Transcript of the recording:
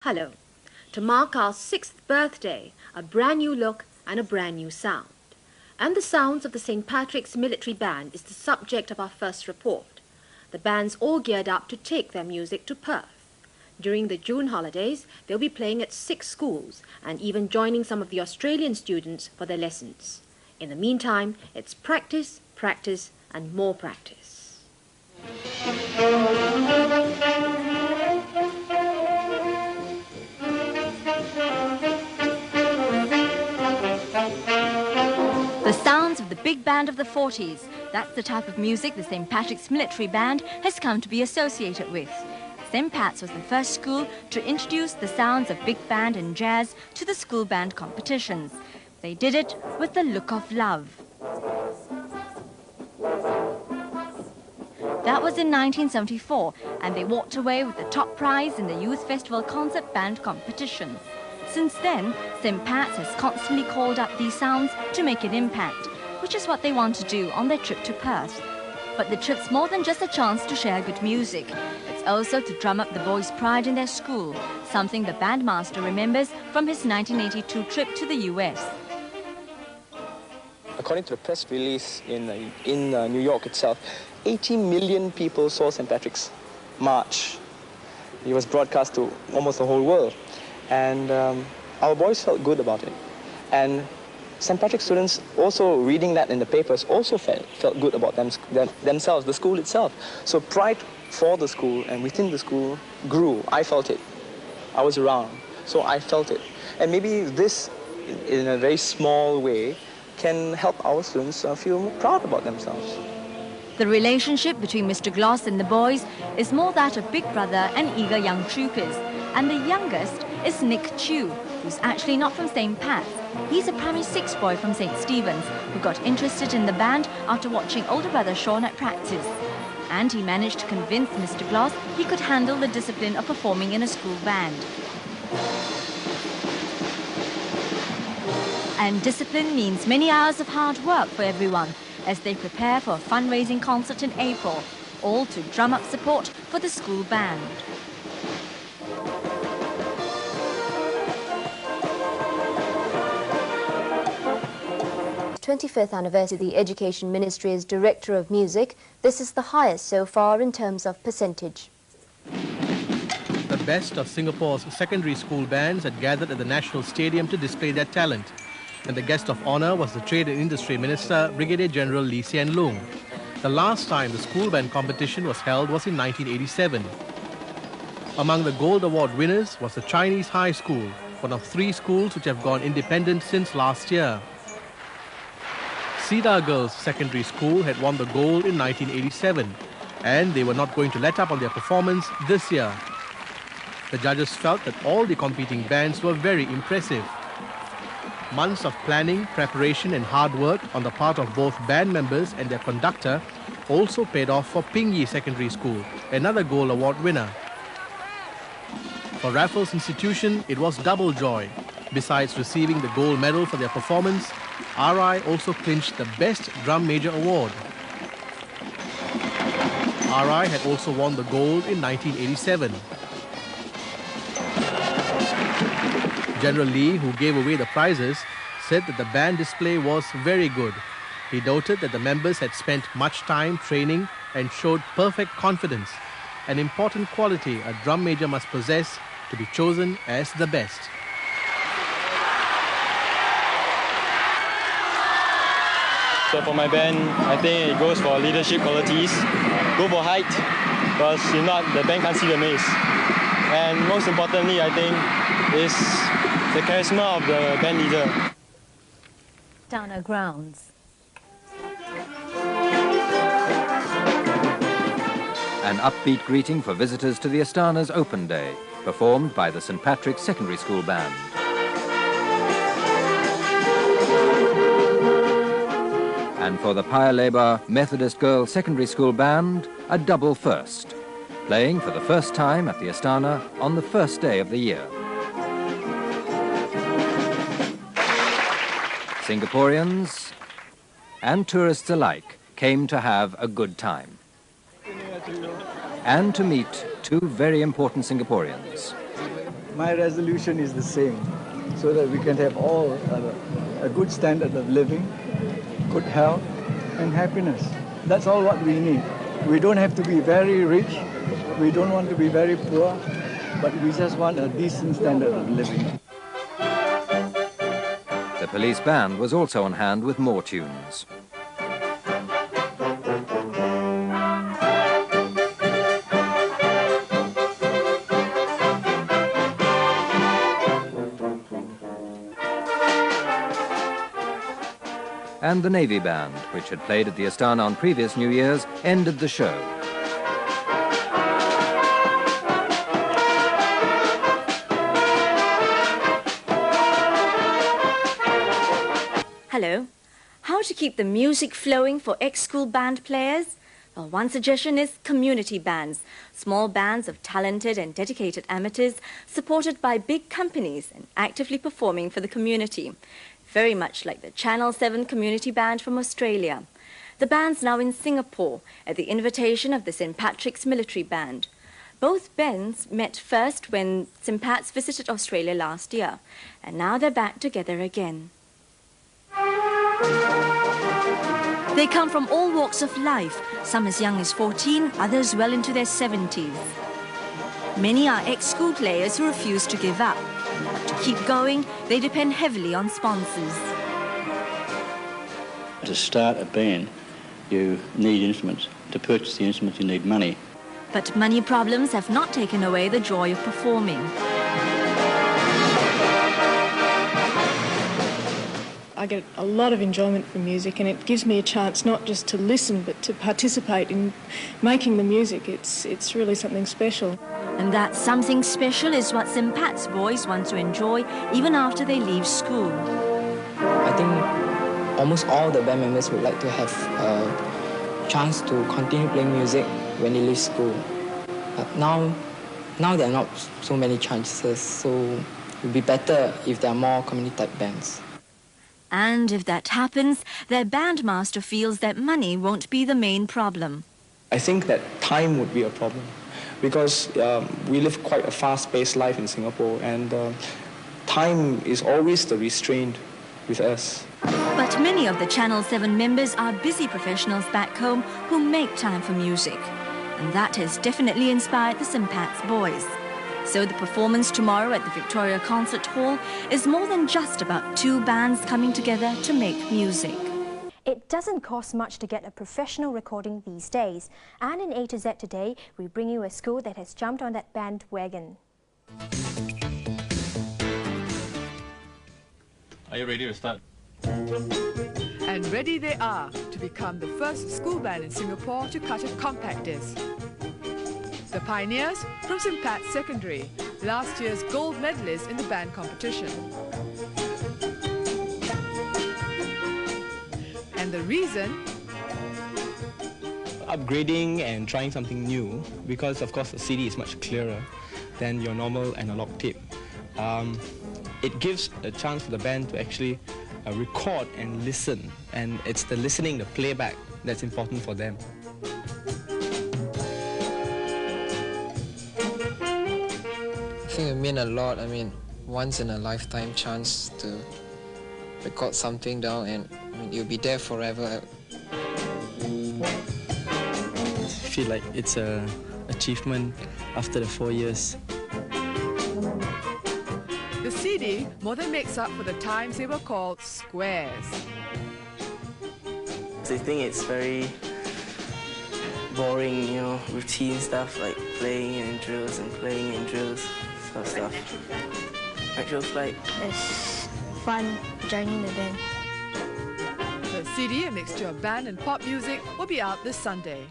Hello. To mark our 6th birthday, a brand new look and a brand new sound. And the sounds of the St. Patrick's Military Band is the subject of our first report. The band's all geared up to take their music to Perth. During the June holidays, they'll be playing at 6 schools and even joining some of the Australian students for their lessons. In the meantime, it's practice, practice and more practice. The sounds of the big band of the 40s. That's the type of music the St. Patrick's Military Band has come to be associated with. St. Pat's was the first school to introduce the sounds of big band and jazz to the school band competitions. They did it with the look of love. That was in 1974, and they walked away with the top prize in the Youth Festival Concert Band competition. Since then, St. Pat's has constantly called up these sounds to make an impact, which is what they want to do on their trip to Perth. But the trip's more than just a chance to share good music. It's also to drum up the boys' pride in their school, something the bandmaster remembers from his 1982 trip to the US. According to the press release in New York itself, 80 million people saw St. Patrick's March. It was broadcast to almost the whole world. And our boys felt good about it. And St. Patrick's students also reading that in the papers also felt good about themselves, the school itself. So pride for the school and within the school grew. I felt it. I was around, so I felt it. And maybe this, in a very small way, can help our students feel proud about themselves. The relationship between Mr. Gloss and the boys is more that of big brother and eager young troopers. And the youngest is Nick Chu, who's actually not from St. Pat's. He's a primary 6 boy from St. Stephen's who got interested in the band after watching older brother Sean at practice. And he managed to convince Mr. Gloss he could handle the discipline of performing in a school band. And discipline means many hours of hard work for everyone as they prepare for a fundraising concert in April, all to drum up support for the school band. 25th anniversary, the Education Ministry as Director of Music. This is the highest so far in terms of percentage. The best of Singapore's secondary school bands had gathered at the National Stadium to display their talent. And the guest of honour was the Trade and Industry Minister, Brigadier General Lee Hsien Loong. The last time the school band competition was held was in 1987. Among the Gold Award winners was the Chinese High School, one of 3 schools which have gone independent since last year. Cedar Girls Secondary School had won the gold in 1987, and they were not going to let up on their performance this year. The judges felt that all the competing bands were very impressive. Months of planning, preparation and hard work on the part of both band members and their conductor also paid off for Ping Yi Secondary School, another Gold Award winner. For Raffles Institution, it was double joy. Besides receiving the gold medal for their performance, RI also clinched the Best Drum Major Award. RI had also won the gold in 1987. General Lee, who gave away the prizes, said that the band display was very good. He noted that the members had spent much time training and showed perfect confidence, an important quality a drum major must possess to be chosen as the best. So for my band, I think it goes for leadership qualities, go for height, because if not, the band can't see the mace. And most importantly, I think, is the charisma of the band leader. Istana grounds. An upbeat greeting for visitors to the Istana's Open Day, performed by the St. Patrick's Secondary School Band. And for the Paya Lebar Methodist Girls Secondary School Band, a double first, playing for the first time at the Istana on the first day of the year. Singaporeans and tourists alike came to have a good time and to meet 2 very important Singaporeans. My resolution is the same, so that we can have all a good standard of living, good health, and happiness. That's all what we need. We don't have to be very rich, we don't want to be very poor, but we just want a decent standard of living. The police band was also on hand with more tunes. And the Navy Band, which had played at the Istana on previous New Year's, ended the show. Hello. How to keep the music flowing for ex-school band players? Well, one suggestion is community bands, small bands of talented and dedicated amateurs supported by big companies and actively performing for the community. Very much like the Channel 7 community band from Australia. The band's now in Singapore at the invitation of the St. Patrick's Military Band. Both bands met first when St. Pat's visited Australia last year, and now they're back together again. They come from all walks of life, some as young as 14, others well into their 70s. Many are ex-school players who refuse to give up. But to keep going, they depend heavily on sponsors. To start a band, you need instruments. To purchase the instruments, you need money. But money problems have not taken away the joy of performing. I get a lot of enjoyment from music, and it gives me a chance not just to listen but to participate in making the music. It's really something special. And that something special is what St. Pat's boys want to enjoy even after they leave school. I think almost all the band members would like to have a chance to continue playing music when they leave school. But now there are not so many chances, so it would be better if there are more community-type bands. And if that happens, their bandmaster feels that money won't be the main problem. I think that time would be a problem because we live quite a fast-paced life in Singapore, and time is always the restraint with us. But many of the Channel 7 members are busy professionals back home who make time for music. And that has definitely inspired the St. Pat's boys. So the performance tomorrow at the Victoria Concert Hall is more than just about two bands coming together to make music. It doesn't cost much to get a professional recording these days. And in A to Z today, we bring you a school that has jumped on that bandwagon. Are you ready to start? And ready they are to become the first school band in Singapore to cut a compact disc. The pioneers from St. Pat's Secondary, last year's gold medalists in the band competition. And the reason? Upgrading and trying something new, because of course the CD is much clearer than your normal analog tape. It gives a chance for the band to actually record and listen, and it's the listening, the playback, that's important for them. I think it meant a lot. I mean, once in a lifetime chance to record something down, and I mean, you'll be there forever. I feel like it's an achievement after the 4 years. The CD more than makes up for the times they were called squares. I think it's very boring, you know, routine stuff like playing in drills and playing in drills. Stuff. Actual flight. It's fun joining the band. The CD, a mixture of band and pop music, will be out this Sunday.